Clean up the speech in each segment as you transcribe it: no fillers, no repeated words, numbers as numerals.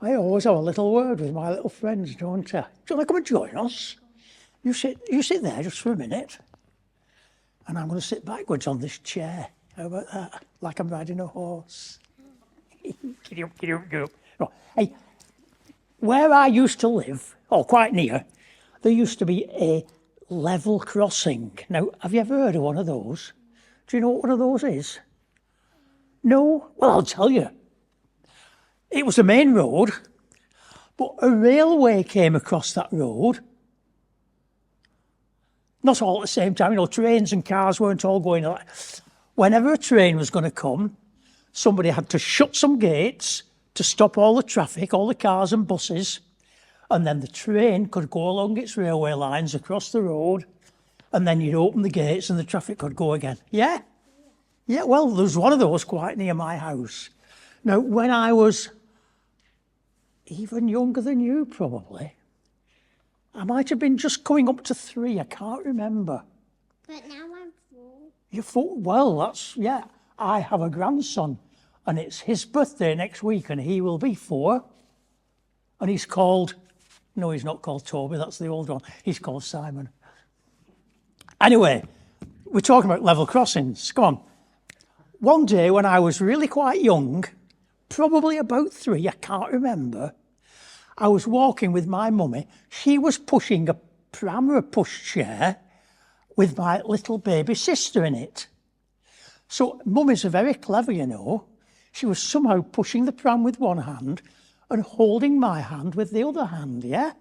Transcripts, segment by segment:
I always have a little word with my little friends, don't I? Do you want to come and join us? You sit there just for a minute, and I'm going to sit backwards on this chair. How about that? Like I'm riding a horse. Giddy up, giddy up, giddy up. No. Hey, where I used to live, or quite near, there used to be a level crossing. Now, have you ever heard of one of those? Do you know what one of those is? No? Well, I'll tell you. It was a main road, but a railway came across that road. Not all at the same time, trains and cars weren't all going like that. Whenever a train was going to come, somebody had to shut some gates to stop all the traffic, all the cars and buses, and then the train could go along its railway lines across the road, and then you'd open the gates and the traffic could go again. Yeah? Yeah, well, there's one of those quite near my house. Now, when I was even younger than you, probably, I might have been just coming up to 3, I can't remember. But now I'm 4. You're 4? Well, that's, yeah. I have a grandson, and it's his birthday next week, and he will be 4. And he's called, no, he's not called Toby, that's the old one. He's called Simon. Anyway, we're talking about level crossings. Come on. One day when I was really quite young, probably about 3, I can't remember, I was walking with my mummy. She was pushing a pram or a pushchair with my little baby sister in it. So mummies are very clever, She was somehow pushing the pram with one hand and holding my hand with the other hand, yeah?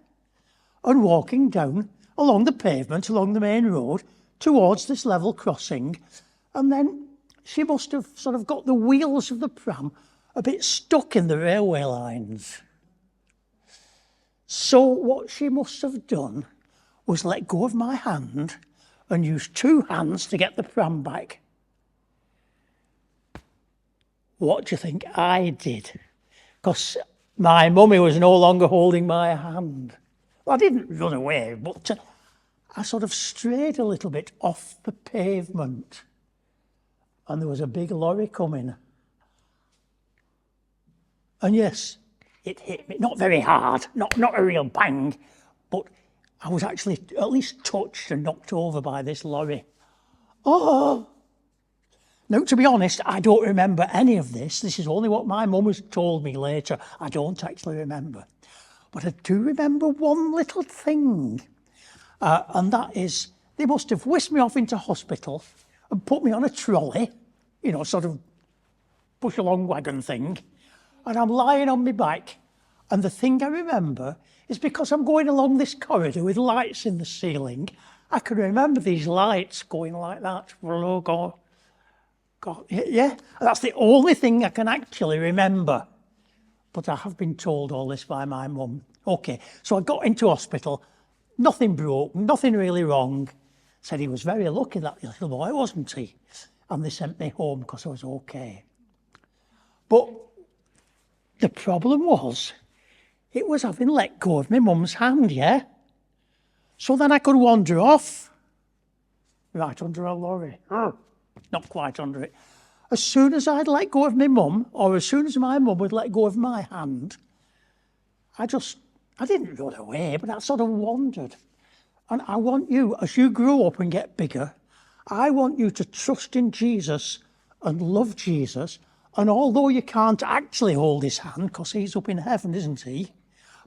And walking down along the pavement, along the main road, towards this level crossing. And then she must have sort of got the wheels of the pram a bit stuck in the railway lines. So what she must have done was let go of my hand and use 2 hands to get the pram back. What do you think I did? Because my mummy was no longer holding my hand. Well, I didn't run away, but I sort of strayed a little bit off the pavement. And there was a big lorry coming. And yes, it hit me, not very hard, not a real bang, but I was actually at least touched and knocked over by this lorry. Oh! Now, to be honest, I don't remember any of this. This is only what my mum has told me later. I don't actually remember. But I do remember one little thing, and that is they must have whisked me off into hospital and put me on a trolley, sort of push-along wagon thing, and I'm lying on my back. And the thing I remember is because I'm going along this corridor with lights in the ceiling, I can remember these lights going like that. Oh, God. Yeah, that's the only thing I can actually remember. But I have been told all this by my mum. Okay, so I got into hospital. Nothing broke, nothing really wrong. Said he was very lucky, that little boy, wasn't he? And they sent me home because I was okay. But the problem was, it was having let go of my mum's hand, yeah? So then I could wander off. Right under a lorry. Not quite under it. As soon as I'd let go of my mum, or as soon as my mum would let go of my hand, I didn't run away, but I sort of wandered. And I want you, as you grow up and get bigger, I want you to trust in Jesus and love Jesus. And although you can't actually hold his hand, because he's up in heaven, isn't he?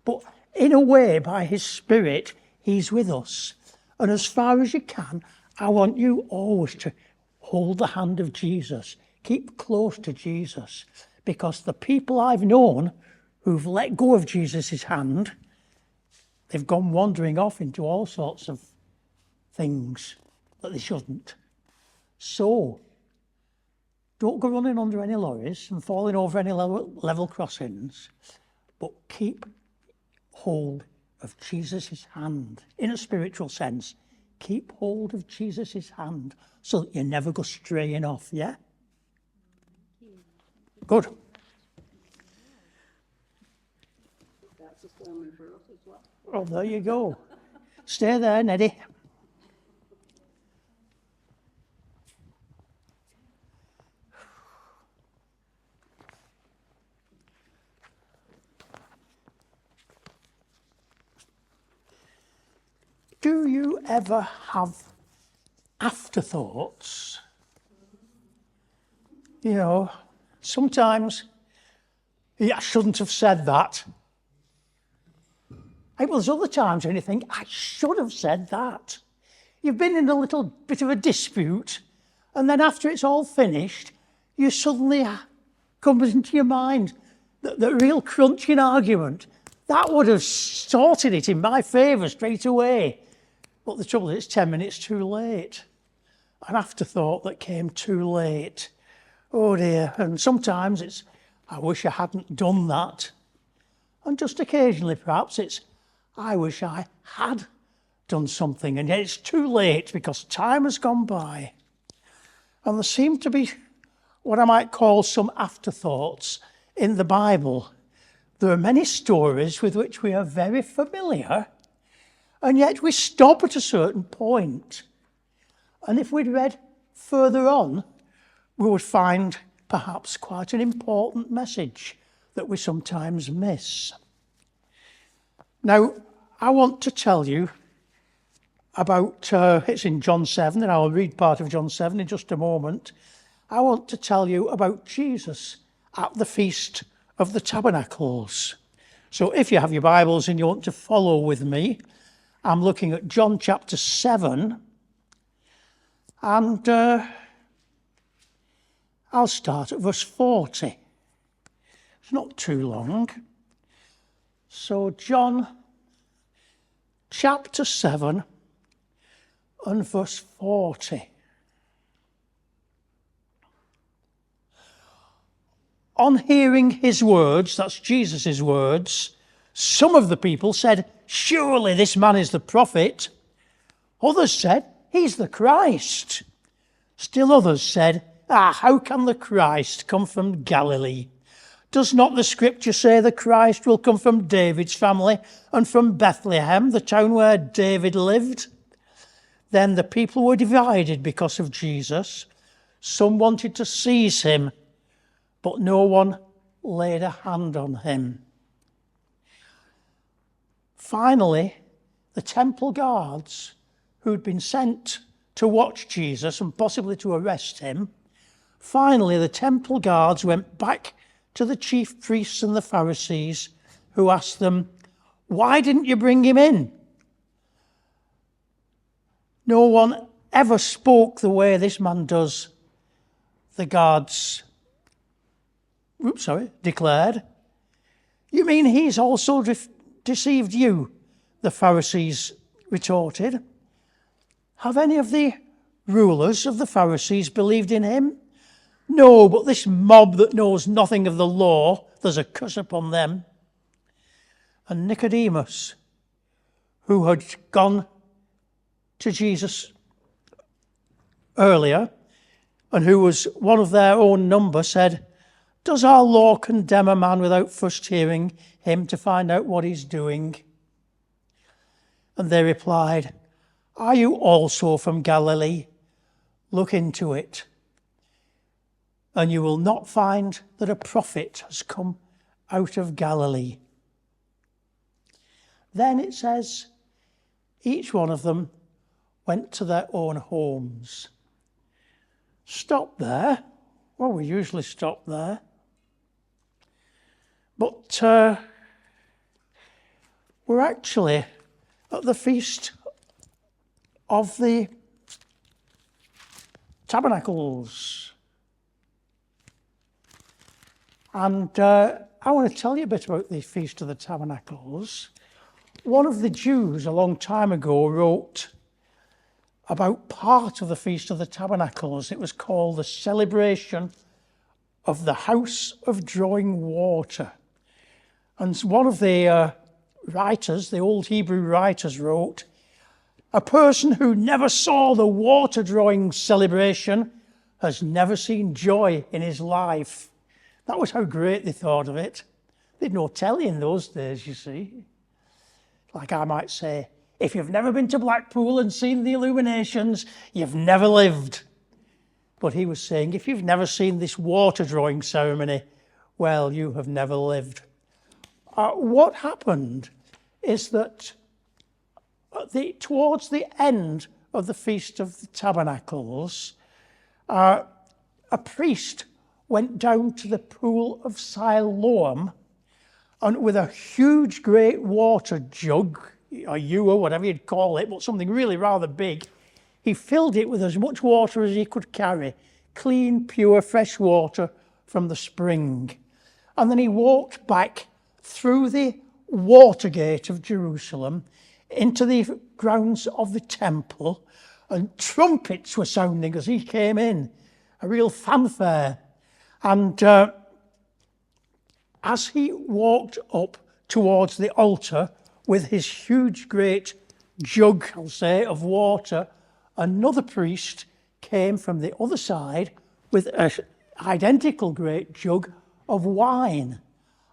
But in a way, by his Spirit, he's with us. And as far as you can, I want you always to hold the hand of Jesus. Keep close to Jesus. Because the people I've known who've let go of Jesus' hand, they've gone wandering off into all sorts of things that they shouldn't. So, don't go running under any lorries and falling over any level crossings, but keep hold of Jesus' hand. In a spiritual sense, keep hold of Jesus' hand so that you never go straying off, yeah? Good. That's a sermon for us as well. Oh, there you go. Stay there, Neddy. Do you ever have afterthoughts? You know, sometimes, I shouldn't have said that. Well, there's other times when you think, I should have said that. You've been in a little bit of a dispute, and then after it's all finished, you suddenly comes into your mind the real crunching argument. That would have sorted it in my favour straight away. But the trouble is, it's 10 minutes too late. An afterthought that came too late. Oh dear. And sometimes it's, I wish I hadn't done that. And just occasionally, perhaps, it's, I wish I had done something. And yet it's too late because time has gone by. And there seem to be what I might call some afterthoughts in the Bible. There are many stories with which we are very familiar, and yet we stop at a certain point. And if we'd read further on, we would find perhaps quite an important message that we sometimes miss. Now, I want to tell you about, it's in John 7, and I'll read part of John 7 in just a moment. I want to tell you about Jesus at the Feast of the Tabernacles. So if you have your Bibles and you want to follow with me, I'm looking at John chapter 7, and I'll start at verse 40. It's not too long. So John chapter 7 and verse 40. On hearing his words, that's Jesus' words, some of the people said, surely this man is the prophet. Others said, he's the Christ. Still others said, how can the Christ come from Galilee? Does not the scripture say the Christ will come from David's family and from Bethlehem, the town where David lived? Then the people were divided because of Jesus. Some wanted to seize him, but no one laid a hand on him. Finally, the temple guards who'd been sent to watch Jesus and possibly to arrest him, finally the temple guards went back to the chief priests and the Pharisees, who asked them, why didn't you bring him in? No one ever spoke the way this man does, the guards declared. You mean he's also deceived you? The Pharisees retorted. Have any of the rulers of the Pharisees believed in him? No, but this mob that knows nothing of the law, there's a curse upon them. And Nicodemus, who had gone to Jesus earlier and who was one of their own number, said, does our law condemn a man without first hearing him to find out what he's doing? And they replied, are you also from Galilee? Look into it, and you will not find that a prophet has come out of Galilee. Then it says, each one of them went to their own homes. Stop there. Well, we usually stop there. But we're actually at the Feast of the Tabernacles. And I want to tell you a bit about the Feast of the Tabernacles. One of the Jews a long time ago wrote about part of the Feast of the Tabernacles. It was called the celebration of the house of drawing water. And one of the writers, the old Hebrew writers, wrote, a person who never saw the water drawing celebration has never seen joy in his life. That was how great they thought of it. They'd no telly in those days, you see. Like I might say, if you've never been to Blackpool and seen the illuminations, you've never lived. But he was saying, if you've never seen this water drawing ceremony, well, you have never lived. What happened is that towards the end of the Feast of the Tabernacles, a priest went down to the pool of Siloam, and with a huge, great water jug, or ewer, whatever you'd call it, but something really rather big, he filled it with as much water as he could carry, clean, pure, fresh water from the spring. And then he walked back through the water gate of Jerusalem into the grounds of the temple, and trumpets were sounding as he came in, a real fanfare. And as he walked up towards the altar with his huge, great jug, I'll say, of water, another priest came from the other side with an identical great jug of wine.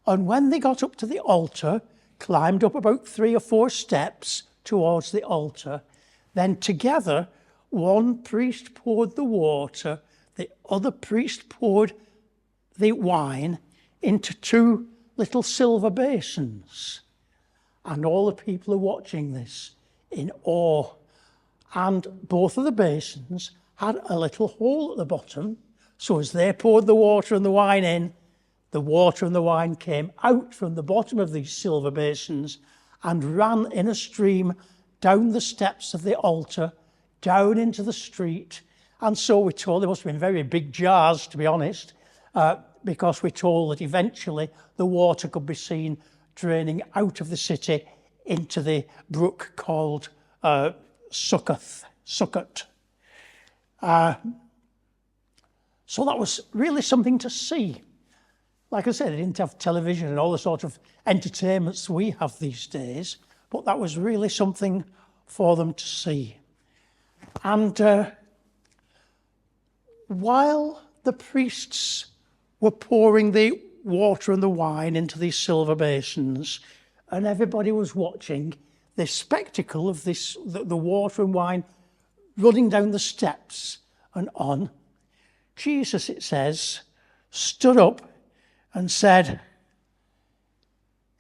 And when they got up to the altar, climbed up about 3 or 4 steps towards the altar, then together one priest poured the water, the other priest poured the wine into 2 little silver basins. And all the people are watching this in awe. And both of the basins had a little hole at the bottom, so as they poured the water and the wine in, the water and the wine came out from the bottom of these silver basins and ran in a stream down the steps of the altar, down into the street. And so we're told, they must have been very big jars, to be honest, because we're told that eventually the water could be seen draining out of the city into the brook called Succoth. So that was really something to see. Like I said, they didn't have television and all the sort of entertainments we have these days, but that was really something for them to see. And while the priests were pouring the water and the wine into these silver basins, and everybody was watching the spectacle of this, the water and wine running down the steps and on, Jesus, it says, stood up and said,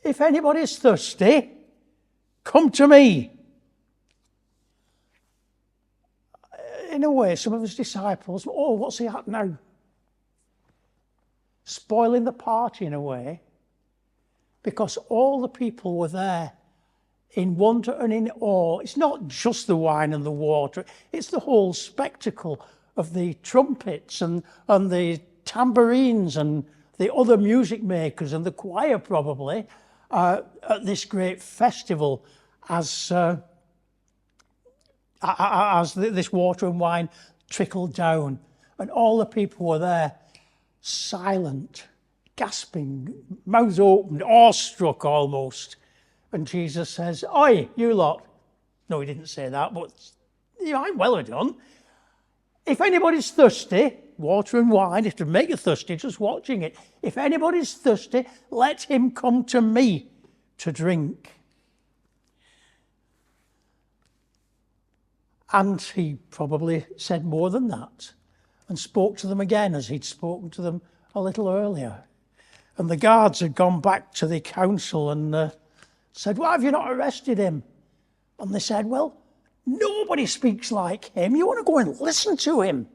"If anybody's thirsty, come to me." In a way, some of his disciples, oh, what's he at now? Spoiling the party in a way, because all the people were there in wonder and in awe. It's not just the wine and the water, it's the whole spectacle of the trumpets and the tambourines and the other music makers and the choir probably at this great festival as this water and wine trickled down. And all the people were there, silent, gasping, mouths open, awestruck almost. And Jesus says, "Oi, you lot." No, he didn't say that, but you might well have done. "If anybody's thirsty," water and wine, if to make you thirsty, just watching it. "If anybody's thirsty, let him come to me to drink." And he probably said more than that and spoke to them again as he'd spoken to them a little earlier. And the guards had gone back to the council and said, "Why have you not arrested him?" And they said, "Well, nobody speaks like him. You want to go and listen to him."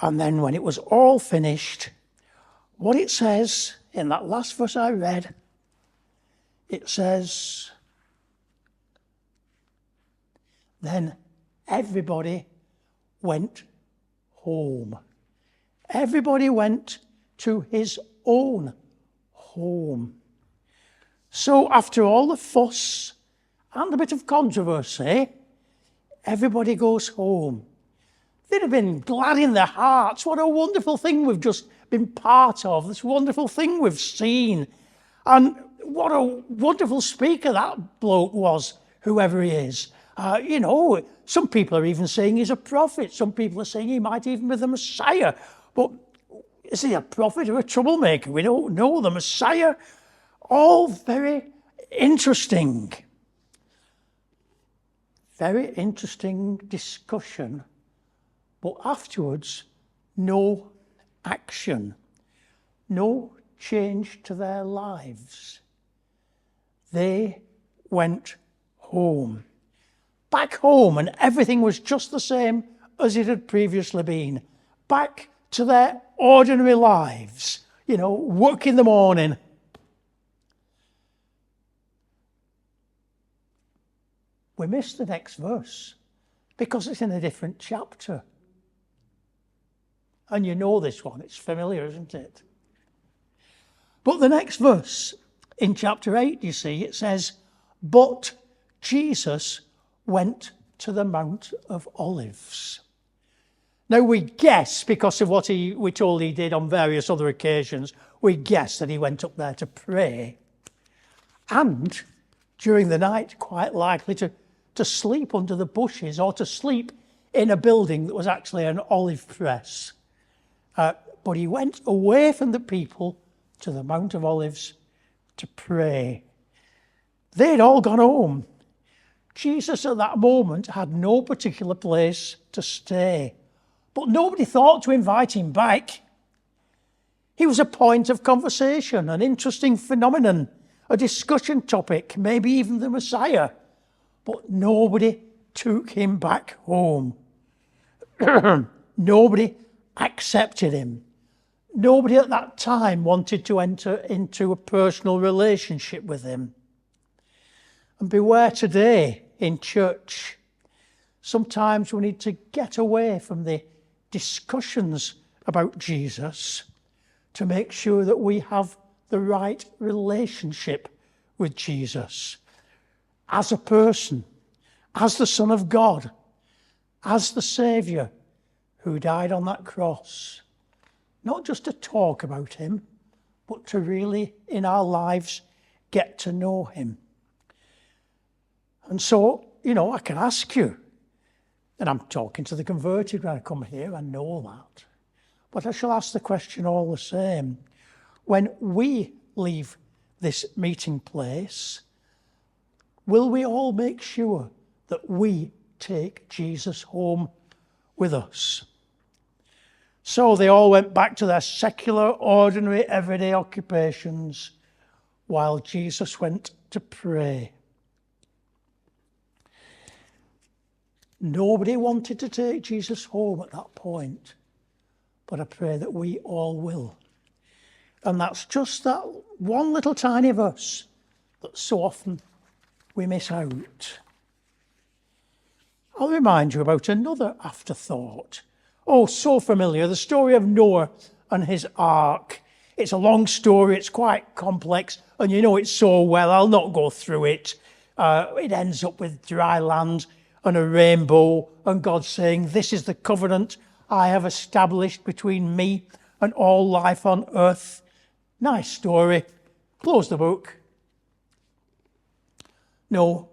And then when it was all finished, what it says in that last verse I read, it says, then everybody went home. Everybody went to his own home. So after all the fuss and a bit of controversy, everybody goes home. They'd have been glad in their hearts. What a wonderful thing we've just been part of, this wonderful thing we've seen. And what a wonderful speaker that bloke was, whoever he is. Some people are even saying he's a prophet. Some people are saying he might even be the Messiah. But is he a prophet or a troublemaker? We don't know. The Messiah, all very interesting. Very interesting discussion. But afterwards, no action. No change to their lives. They went home. Back home, and everything was just the same as it had previously been. Back to their ordinary lives, work in the morning. We miss the next verse because it's in a different chapter. And you know this one, it's familiar, isn't it? But the next verse, in chapter 8, you see, it says, "But Jesus went to the Mount of Olives." Now we guess, because of what we're told he did on various other occasions, we guess that he went up there to pray. And during the night, quite likely to sleep under the bushes or to sleep in a building that was actually an olive press. But he went away from the people to the Mount of Olives to pray. They'd all gone home. Jesus at that moment had no particular place to stay, but nobody thought to invite him back. He was a point of conversation, an interesting phenomenon, a discussion topic, maybe even the Messiah, but nobody took him back home. Nobody accepted him. Nobody at that time wanted to enter into a personal relationship with him. And beware today in church. Sometimes we need to get away from the discussions about Jesus to make sure that we have the right relationship with Jesus as a person, as the Son of God, as the Saviour who died on that cross. Not just to talk about him, but to really, in our lives, get to know him. And so, I can ask you, and I'm talking to the converted when I come here, I know that. But I shall ask the question all the same. When we leave this meeting place, will we all make sure that we take Jesus home with us? So they all went back to their secular, ordinary, everyday occupations while Jesus went to pray. Nobody wanted to take Jesus home at that point, but I pray that we all will. And that's just that one little tiny verse that so often we miss out. I'll remind you about another afterthought. Oh, so familiar, the story of Noah and his ark. It's a long story, it's quite complex, and you know it so well, I'll not go through it. It ends up with dry land and a rainbow, and God saying, "This is the covenant I have established between me and all life on earth." Nice story. Close the book. No,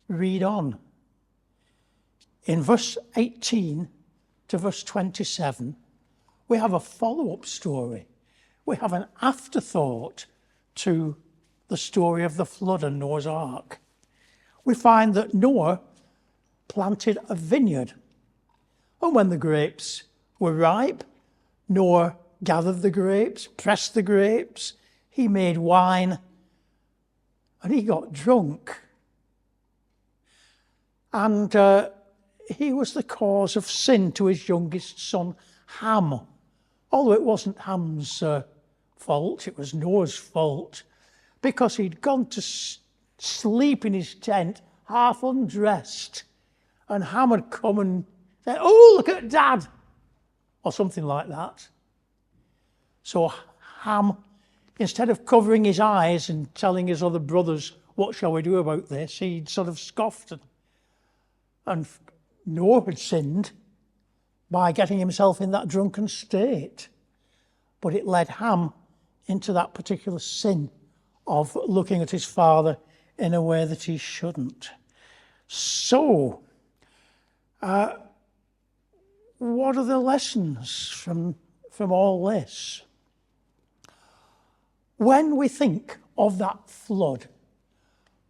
read on. In verse 18 to verse 27, we have a follow-up story. We have an afterthought to the story of the flood and Noah's ark. We find that Noah planted a vineyard, and when the grapes were ripe, Noah gathered the grapes, pressed the grapes, he made wine, and he got drunk. And he was the cause of sin to his youngest son, Ham. Although it wasn't Ham's fault, it was Noah's fault, because he'd gone to sleep in his tent, half undressed, and Ham had come and said, "Oh, look at Dad," or something like that. So Ham, instead of covering his eyes and telling his other brothers, "What shall we do about this?" he'd sort of scoffed. And Noah had sinned by getting himself in that drunken state. But it led Ham into that particular sin of looking at his father in a way that he shouldn't. So, what are the lessons from all this? When we think of that flood,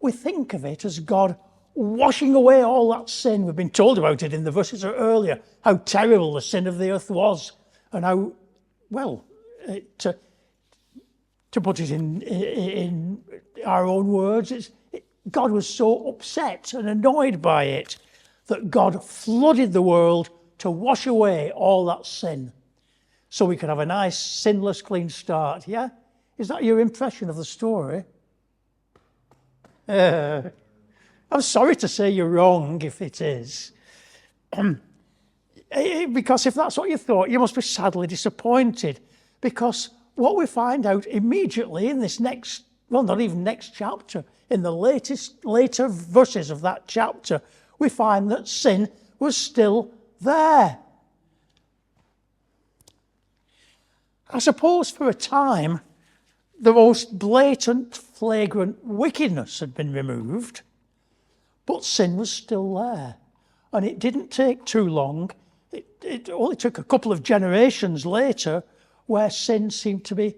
we think of it as God washing away all that sin. We've been told about it in the verses earlier, how terrible the sin of the earth was, and how, well, to put it in our own words, God was so upset and annoyed by it that God flooded the world to wash away all that sin, so we could have a nice, sinless, clean start. Yeah? Is that your impression of the story? I'm sorry to say you're wrong if it is. Because if that's what you thought, you must be sadly disappointed. Because what we find out immediately in this next, well, not even next chapter, in the later verses of that chapter, we find that sin was still there. I suppose for a time, the most blatant, flagrant wickedness had been removed, but sin was still there. And it didn't take too long. It only took a couple of generations later where sin seemed to be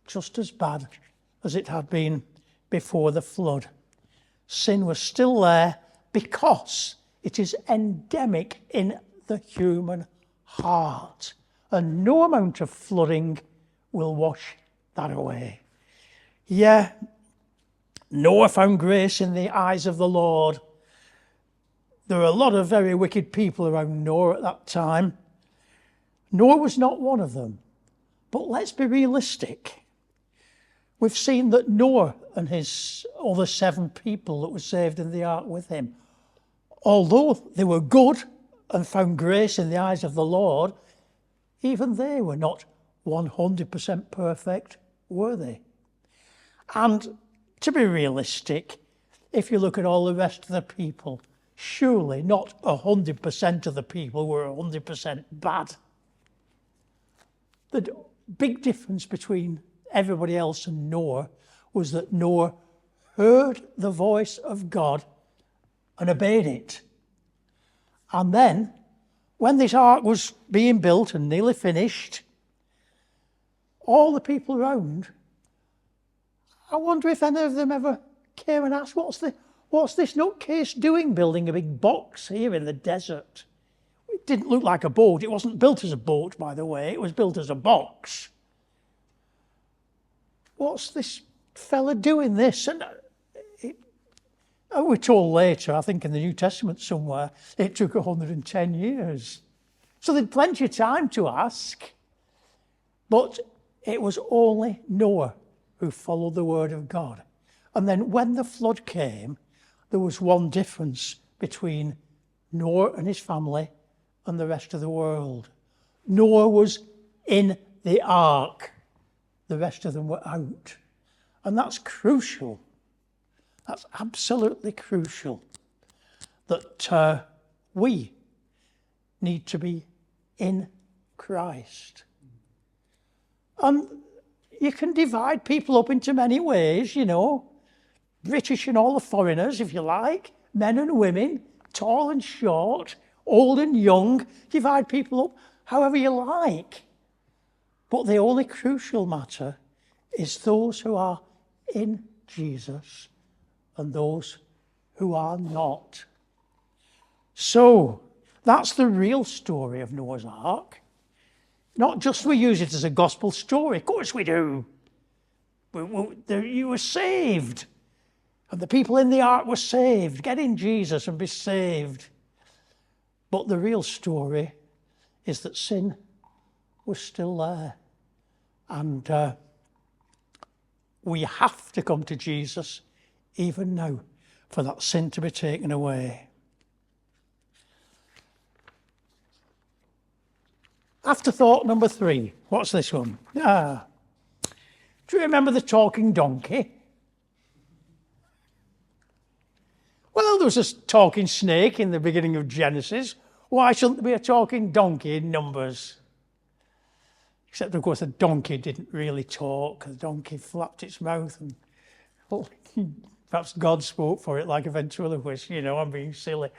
just as bad as it had been before the flood. Sin was still there because it is endemic in the human heart. And no amount of flooding will wash that away. Yeah, Noah found grace in the eyes of the Lord. There were a lot of very wicked people around Noah at that time. Noah was not one of them. But let's be realistic. We've seen that Noah and his other 7 people that were saved in the ark with him, although they were good and found grace in the eyes of the Lord, even they were not 100% perfect, were they? And to be realistic, if you look at all the rest of the people, surely not 100% of the people were 100% bad. The big difference between everybody else and Noah was that Noah heard the voice of God and obeyed it. And then, when this ark was being built and nearly finished, all the people around, I wonder if any of them ever came and asked, what's this nutcase doing building a big box here in the desert? It didn't look like a boat. It wasn't built as a boat, by the way. It was built as a box. What's this fella doing this? And we're told later, I think in the New Testament somewhere, it took 110 years. So they'd plenty of time to ask. But it was only Noah who followed the word of God. And then when the flood came, there was one difference between Noah and his family and the rest of the world. Noah was in the ark. The rest of them were out. And that's crucial. That's absolutely crucial. That we need to be in Christ. And you can divide people up into many ways, you know. British and all the foreigners, if you like. Men and women, tall and short, old and young. Divide people up however you like. But the only crucial matter is those who are in Jesus and those who are not. So, that's the real story of Noah's Ark. Not just we use it as a gospel story. Of course we do. You were saved. And the people in the ark were saved. Get in Jesus and be saved. But the real story is that sin was still there. And we have to come to Jesus even now for that sin to be taken away. Afterthought number 3. What's this one? Do you remember the talking donkey? Well, there was a talking snake in the beginning of Genesis. Why shouldn't there be a talking donkey in Numbers? Except, of course, the donkey didn't really talk. The donkey flapped its mouth and perhaps God spoke for it like a ventriloquist. You know, I'm being silly.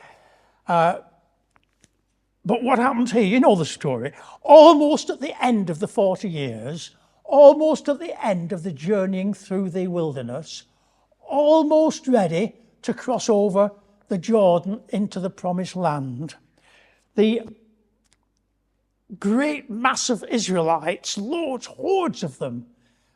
But what happened here? You know the story. Almost at the end of the 40 years, almost at the end of the journeying through the wilderness, almost ready to cross over the Jordan into the promised land, the great mass of Israelites, hordes of them.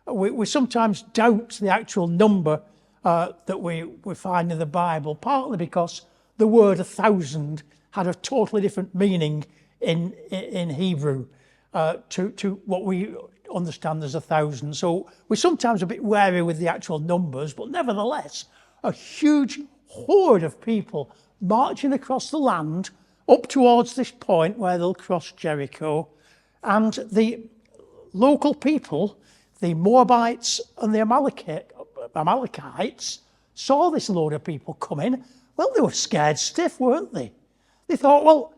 We sometimes doubt the actual number that we find in the Bible, partly because the word 1,000 had a totally different meaning in Hebrew to what we understand as 1,000. So we're sometimes a bit wary with the actual numbers, but nevertheless, a huge horde of people marching across the land up towards this point where they'll cross Jericho. And the local people, the Moabites and the Amalekites, saw this load of people coming. Well, they were scared stiff, weren't they? They thought, well,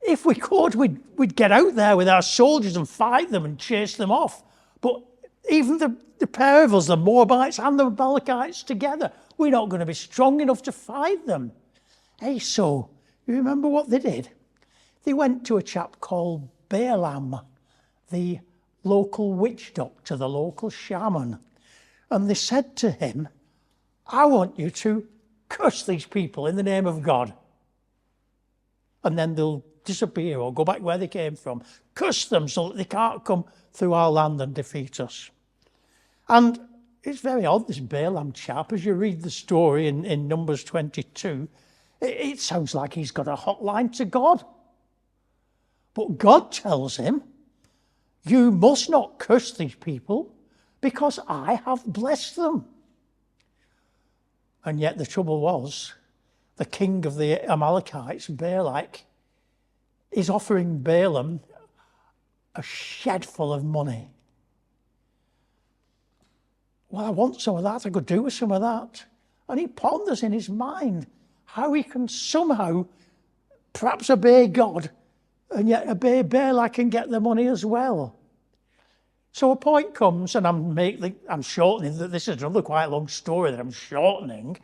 if we could, we'd get out there with our soldiers and fight them and chase them off. But even the pair of us, the Moabites and the Amalekites together, we're not going to be strong enough to fight them. Hey, so you remember what they did? They went to a chap called Balaam, the local witch doctor, the local shaman, and they said to him, I want you to curse these people in the name of God, and then they'll disappear or go back where they came from. Curse them so that they can't come through our land and defeat us. And it's very odd, this Balaam chap, as you read the story in Numbers 22, it sounds like he's got a hotline to God. But God tells him, you must not curse these people because I have blessed them. And yet the trouble was, the king of the Amalekites, Balak, is offering Balaam a shed full of money. Well, I want some of that. I could do with some of that. And he ponders in his mind how he can somehow perhaps obey God and yet obey Balak and get the money as well. So a point comes, and I'm shortening, that this is another quite long story that I'm shortening,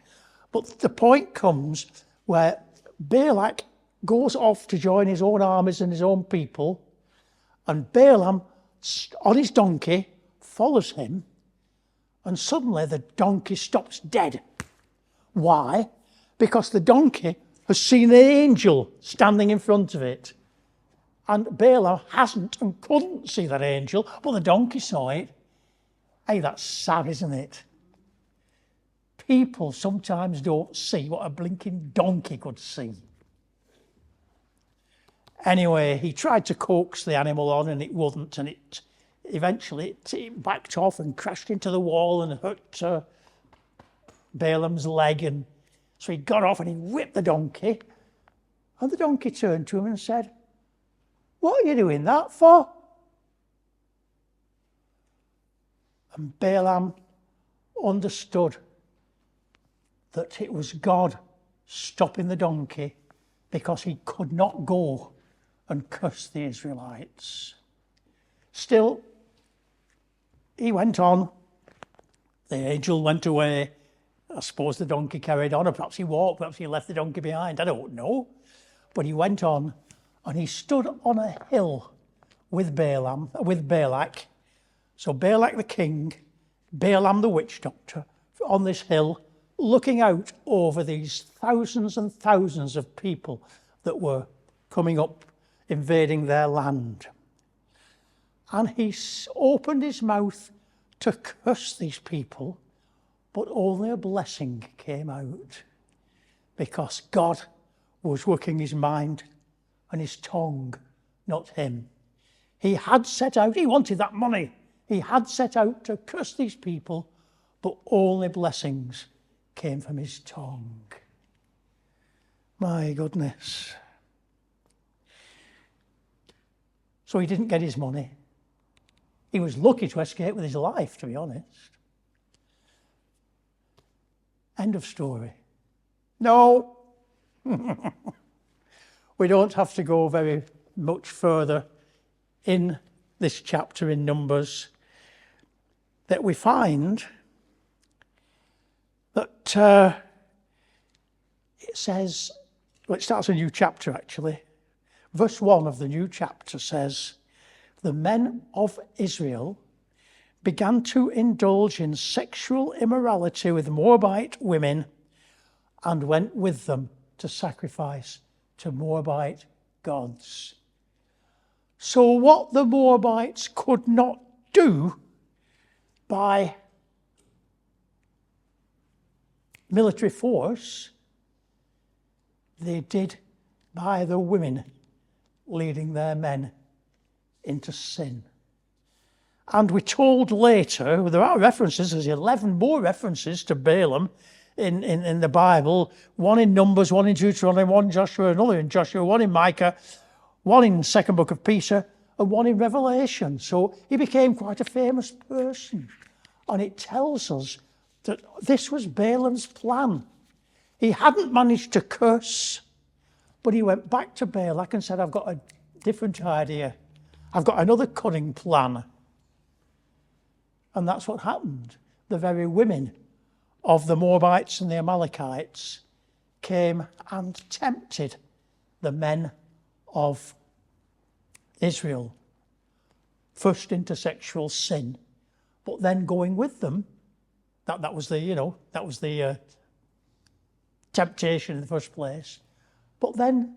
but the point comes where Balak goes off to join his own armies and his own people, and Balaam, on his donkey, follows him, and suddenly the donkey stops dead. Why? Because the donkey has seen an angel standing in front of it. And Balaam hasn't and couldn't see that angel, but the donkey saw it. Hey, that's sad, isn't it? People sometimes don't see what a blinking donkey could see. Anyway, he tried to coax the animal on and it wouldn't, and it eventually backed off and crashed into the wall and hurt Balaam's leg. And so he got off and he whipped the donkey, and the donkey turned to him and said, what are you doing that for? And Balaam understood that it was God stopping the donkey because he could not go and curse the Israelites. Still, he went on. The angel went away. I suppose the donkey carried on, or perhaps he walked, perhaps he left the donkey behind. I don't know. But he went on, and he stood on a hill with Balak. So Balak the king, Balaam the witch doctor, on this hill, looking out over these thousands and thousands of people that were coming up, invading their land. And he opened his mouth to curse these people, but only a blessing came out, because God was working his mind and his tongue, not him. He had set out, he wanted that money. He had set out to curse these people, but only blessings came from his tongue. My goodness. So he didn't get his money. He was lucky to escape with his life, to be honest. End of story. No. We don't have to go very much further in this chapter in Numbers that we find that it says, well, it starts a new chapter actually. Verse 1 of the new chapter says, the men of Israel began to indulge in sexual immorality with Moabite women and went with them to sacrifice to Moabite gods. So what the Moabites could not do by military force, they did by the women leading their men into sin. And we're told later, there are references, there's 11 more references to Balaam in the Bible, one in Numbers, one in Deuteronomy, one in Joshua, another in Joshua, one in Micah, one in the second book of Peter, and one in Revelation. So he became quite a famous person. And it tells us that this was Balaam's plan. He hadn't managed to curse, but he went back to Balak and said, I've got a different idea. I've got another cunning plan. And that's what happened. The very women of the Moabites and the Amalekites came and tempted the men of Israel, first into sexual sin, but then going with them. That was the temptation in the first place. But then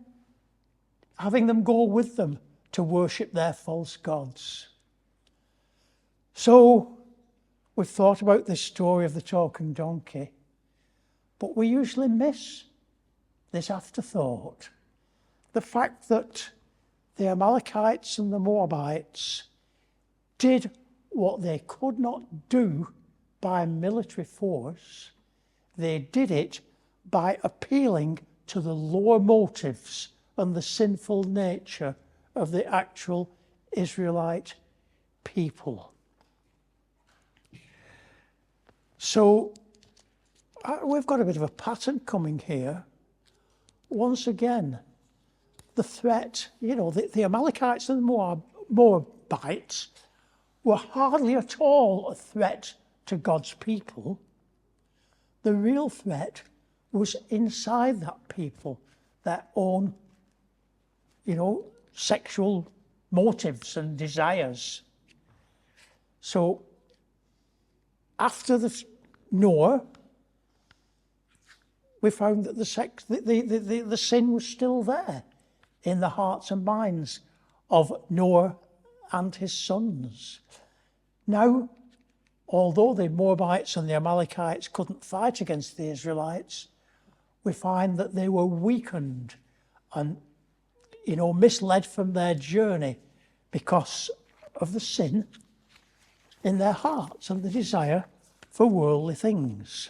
having them go with them to worship their false gods. So we've thought about this story of the talking donkey, but we usually miss this afterthought. The fact that the Amalekites and the Moabites did what they could not do by military force. They did it by appealing to the lower motives and the sinful nature of the actual Israelite people. So we've got a bit of a pattern coming here. Once again, the threat, the Amalekites and the Moabites were hardly at all a threat to God's people. The real threat was inside that people, their own, sexual motives and desires. So after the Noah, we found that the sin was still there in the hearts and minds of Noah and his sons. Now, although the Moabites and the Amalekites couldn't fight against the Israelites, we find that they were weakened and, misled from their journey because of the sin in their hearts and the desire for worldly things.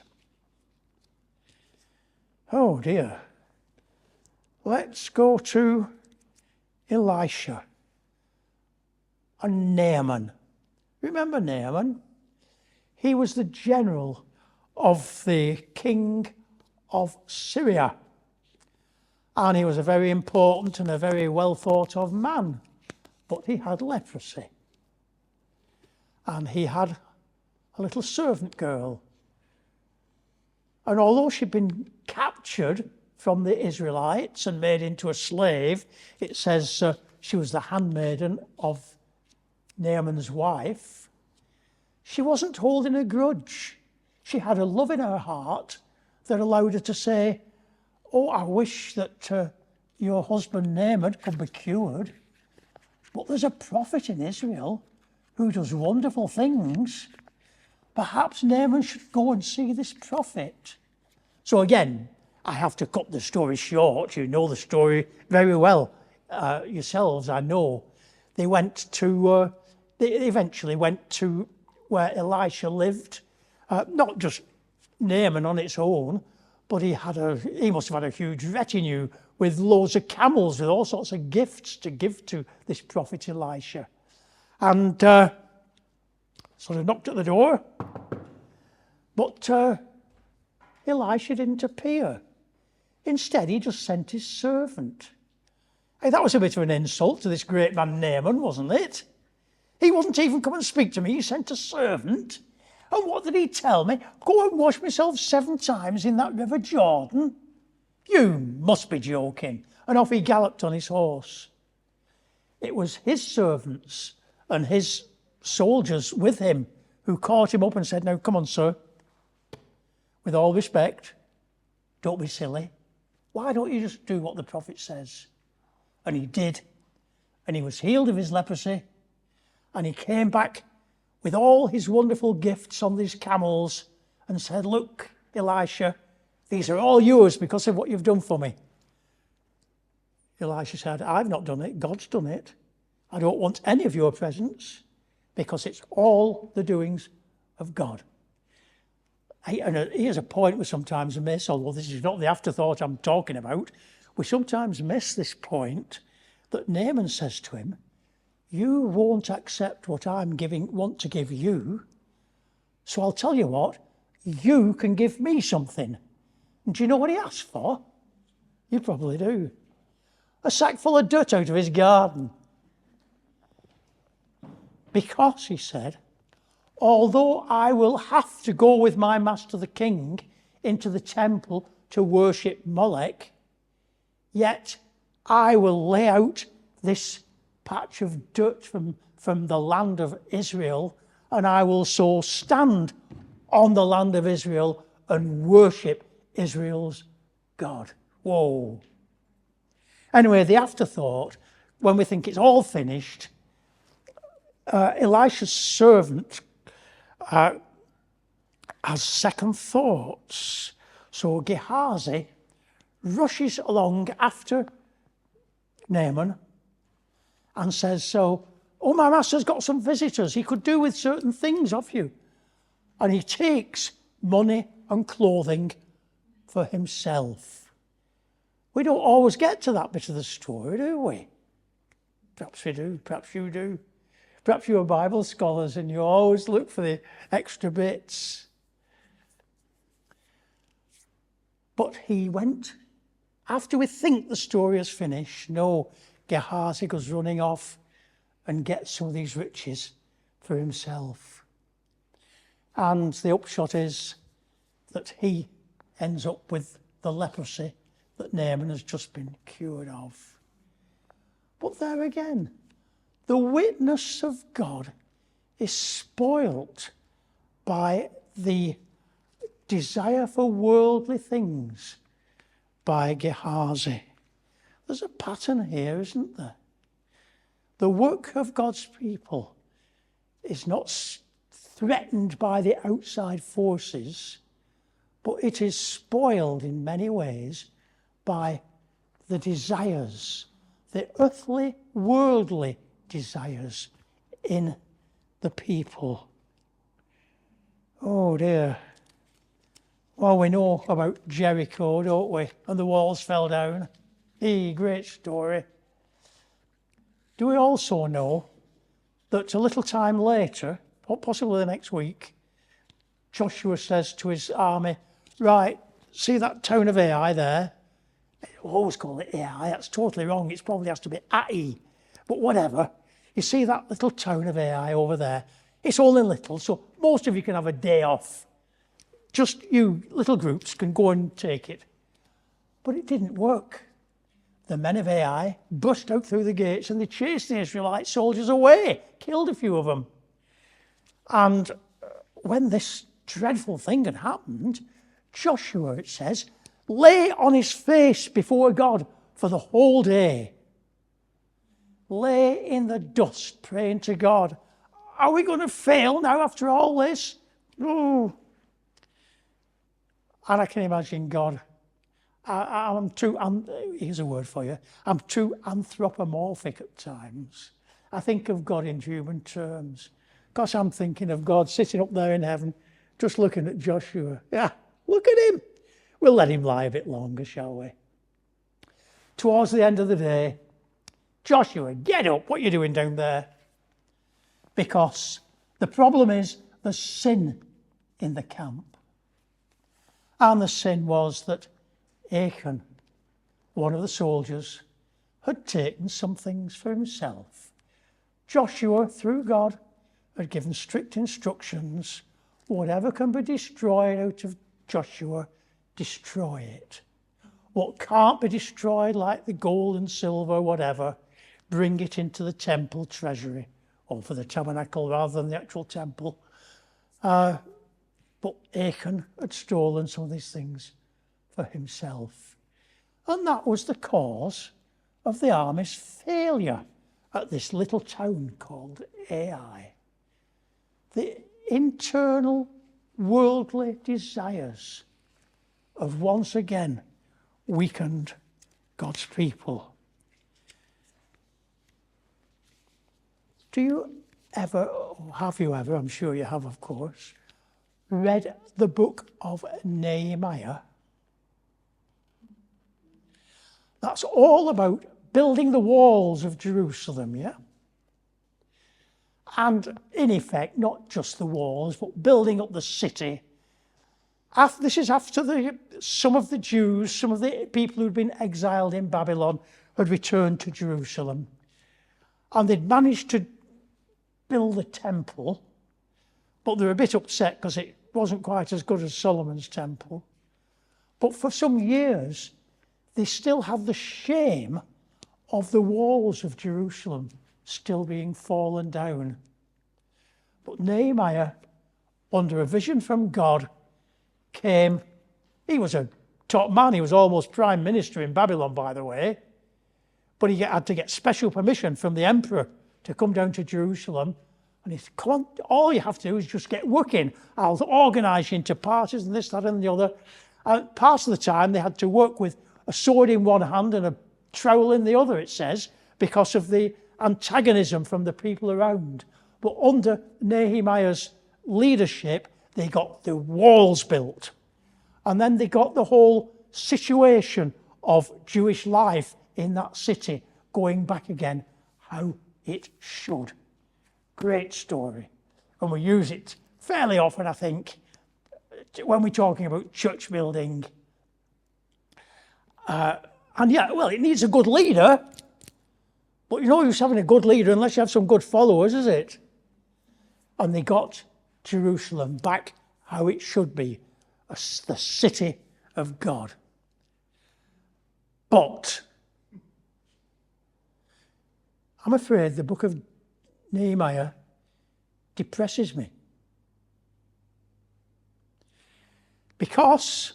Oh dear. Let's go to Elisha and Naaman. Remember Naaman? He was the general of the king of Syria. And he was a very important and a very well thought of man. But he had leprosy. And he had a little servant girl. And although she'd been captured from the Israelites and made into a slave, it says she was the handmaiden of Naaman's wife. She wasn't holding a grudge. She had a love in her heart that allowed her to say, oh, I wish that your husband Naaman could be cured. But there's a prophet in Israel who does wonderful things. Perhaps Naaman should go and see this prophet. So again, I have to cut the story short. You know the story very well yourselves, I know. They eventually went to where Elisha lived. Not just Naaman on its own, but he must have had a huge retinue with loads of camels, with all sorts of gifts to give to this prophet Elisha. And sort of knocked at the door, but Elisha didn't appear. Instead, he just sent his servant. Hey, that was a bit of an insult to this great man Naaman, wasn't it? He wasn't even come and speak to me, he sent a servant. And what did he tell me? Go and wash myself 7 times in that river Jordan? You must be joking. And off he galloped on his horse. It was his servants and his soldiers with him who caught him up and said, now come on, sir, with all respect, don't be silly. Why don't you just do what the prophet says? And he did. And he was healed of his leprosy. And he came back with all his wonderful gifts on these camels and said, look, Elisha, These are all yours because of what you've done for me. Elisha said, I've not done it, God's done it. I don't want any of your presents because it's all the doings of God. And here's a point we sometimes miss, although this is not the afterthought I'm talking about. We sometimes miss this point that Naaman says to him, you won't accept what want to give you, so I'll tell you what, you can give me something. And do you know what he asked for? You probably do. A sack full of dirt out of his garden. Because, he said, although I will have to go with my master the king into the temple to worship Molech, yet I will lay out this patch of dirt from the land of Israel, and I will so stand on the land of Israel and worship Israel's God. Whoa. Anyway, the afterthought, when we think it's all finished, Elisha's servant has second thoughts. So Gehazi rushes along after Naaman and says, oh, my master's got some visitors. He could do with certain things of you. And he takes money and clothing for himself. We don't always get to that bit of the story, do we? Perhaps we do, perhaps you do. Perhaps you're Bible scholars and you always look for the extra bits. But he went, after we think the story is finished, no, Gehazi goes running off and gets some of these riches for himself. And the upshot is that he ends up with the leprosy that Naaman has just been cured of. But there again, the witness of God is spoilt by the desire for worldly things by Gehazi. There's a pattern here, isn't there? The work of God's people is not threatened by the outside forces, but it is spoiled in many ways by the desires, the earthly, worldly desires in the people. Oh dear. Well, we know about Jericho, don't we? And the walls fell down. Great story. Do we also know that a little time later, possibly the next week, Joshua says to his army, right, see that town of Ai there? We always call it Ai. That's totally wrong. It probably has to be Ai. But whatever. You see that little town of Ai over there? It's only little, so most of you can have a day off. Just you little groups can go and take it. But it didn't work. The men of Ai burst out through the gates and they chased the Israelite soldiers away, killed a few of them. And when this dreadful thing had happened, Joshua, it says, lay on his face before God for the whole day. Lay in the dust praying to God. Are we going to fail now after all this? Oh. And I can imagine God. Here's a word for you. I'm too anthropomorphic at times. I think of God in human terms. Because I'm thinking of God sitting up there in heaven, just looking at Joshua. Yeah, look at him. We'll let him lie a bit longer, shall we? Towards the end of the day, Joshua, get up. What are you doing down there? Because the problem is there's sin in the camp. And the sin was that Achan, one of the soldiers, had taken some things for himself. Joshua, through God, had given strict instructions. Whatever can be destroyed out of Joshua, destroy it. What can't be destroyed, like the gold and silver, whatever, bring it into the temple treasury, or for the tabernacle rather than the actual temple. But Achan had stolen some of these things for himself. And that was the cause of the army's failure at this little town called Ai. The internal worldly desires have once again weakened God's people. Do you ever, or have you ever, I'm sure you have of course, read the book of Nehemiah? That's all about building the walls of Jerusalem, yeah? And in effect, not just the walls, but building up the city. This is after some of the Jews, some of the people who'd been exiled in Babylon had returned to Jerusalem. And they'd managed to build the temple, but they were a bit upset because it wasn't quite as good as Solomon's temple. But for some years, they still have the shame of the walls of Jerusalem still being fallen down. But Nehemiah, under a vision from God, came. He was a top man. He was almost prime minister in Babylon, by the way. But he had to get special permission from the emperor to come down to Jerusalem. And he said, come on, all you have to do is just get working. I'll organise you into parties and this, that and the other. Part of the time they had to work with a sword in one hand and a trowel in the other, it says, because of the antagonism from the people around. But under Nehemiah's leadership, they got the walls built. And then they got the whole situation of Jewish life in that city going back again, how it should. Great story. And we use it fairly often, I think, when we're talking about church building. And yeah, well, it needs a good leader. But you know who's having a good leader unless you have some good followers, is it? And they got Jerusalem back how it should be, the city of God. But I'm afraid the book of Nehemiah depresses me. Because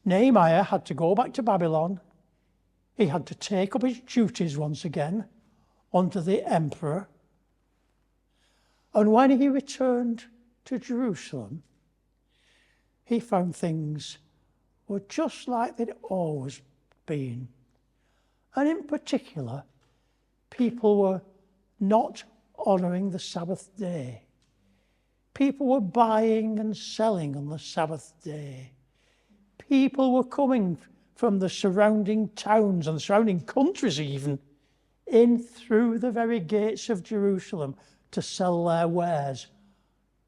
Nehemiah had to go back to Babylon. He had to take up his duties once again under the emperor. And when he returned to Jerusalem, he found things were just like they'd always been. And in particular, people were not honouring the Sabbath day. People were buying and selling on the Sabbath day. People were coming from the surrounding towns and surrounding countries even in through the very gates of Jerusalem to sell their wares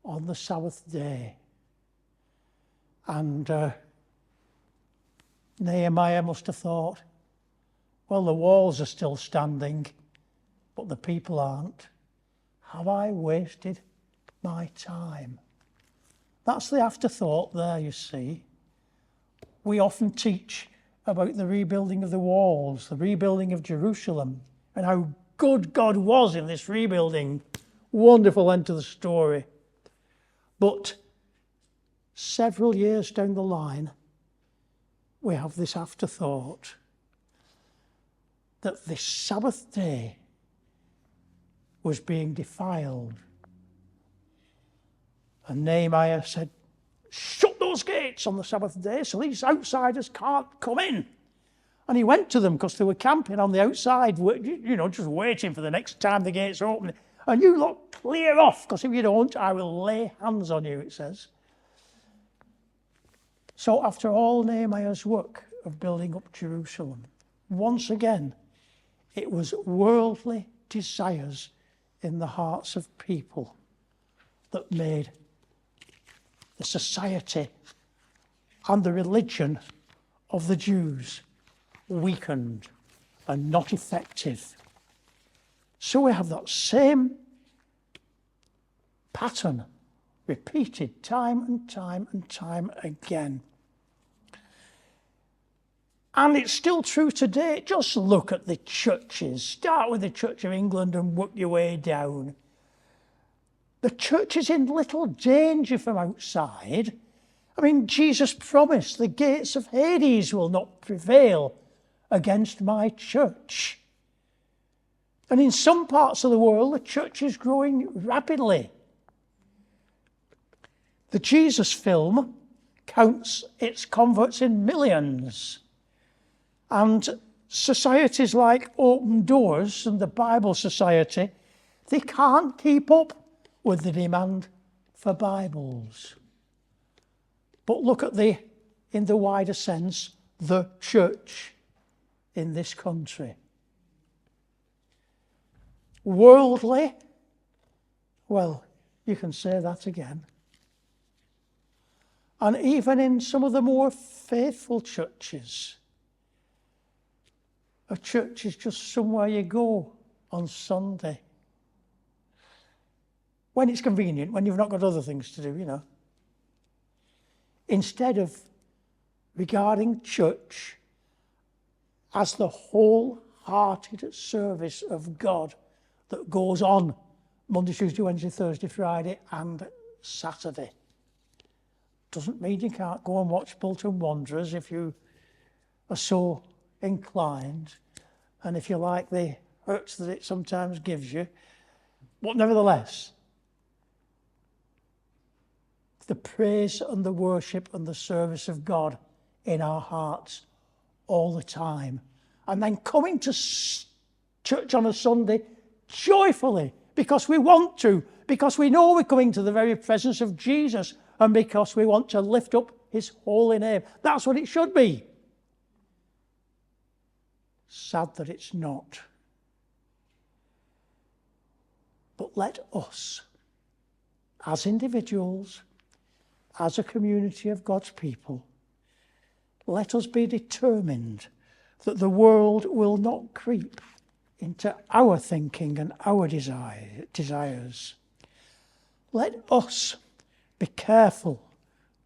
on the Sabbath day. And Nehemiah must have thought, well, the walls are still standing, but the people aren't. Have I wasted my time? That's the afterthought there, you see. We often teach about the rebuilding of the walls, the rebuilding of Jerusalem, and how good God was in this rebuilding. Wonderful end to the story. But several years down the line, we have this afterthought that this Sabbath day was being defiled. And Nehemiah said, shut those gates on the Sabbath day so these outsiders can't come in. And he went to them because they were camping on the outside, you know, just waiting for the next time the gates open. And you lot clear off, because if you don't, I will lay hands on you, it says. So after all Nehemiah's work of building up Jerusalem, once again, it was worldly desires in the hearts of people that made the society and the religion of the Jews weakened and not effective. So we have that same pattern repeated time and time and time again. And it's still true today. Just look at the churches. Start with the Church of England and work your way down. The church is in little danger from outside. I mean, Jesus promised the gates of Hades will not prevail against my church. And in some parts of the world, the church is growing rapidly. The Jesus film counts its converts in millions. And societies like Open Doors and the Bible Society, they can't keep up with the demand for Bibles. But look at in the wider sense, the church in this country. Worldly, well, you can say that again. And even in some of the more faithful churches, a church is just somewhere you go on Sunday. When it's convenient, when you've not got other things to do, you know. Instead of regarding church as the wholehearted service of God that goes on Monday, Tuesday, Wednesday, Thursday, Friday and Saturday. Doesn't mean you can't go and watch Bolton Wanderers if you are so inclined and if you like the hurts that it sometimes gives you. But nevertheless, the praise and the worship and the service of God in our hearts all the time. And then coming to church on a Sunday joyfully because we want to, because we know we're coming to the very presence of Jesus and because we want to lift up his holy name. That's what it should be. Sad that it's not. But let us, as individuals, as a community of God's people, let us be determined that the world will not creep into our thinking and our desires. Let us be careful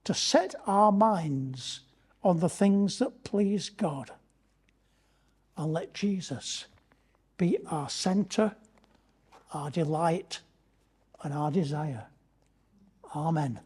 to set our minds on the things that please God. And let Jesus be our centre, our delight, and our desire. Amen.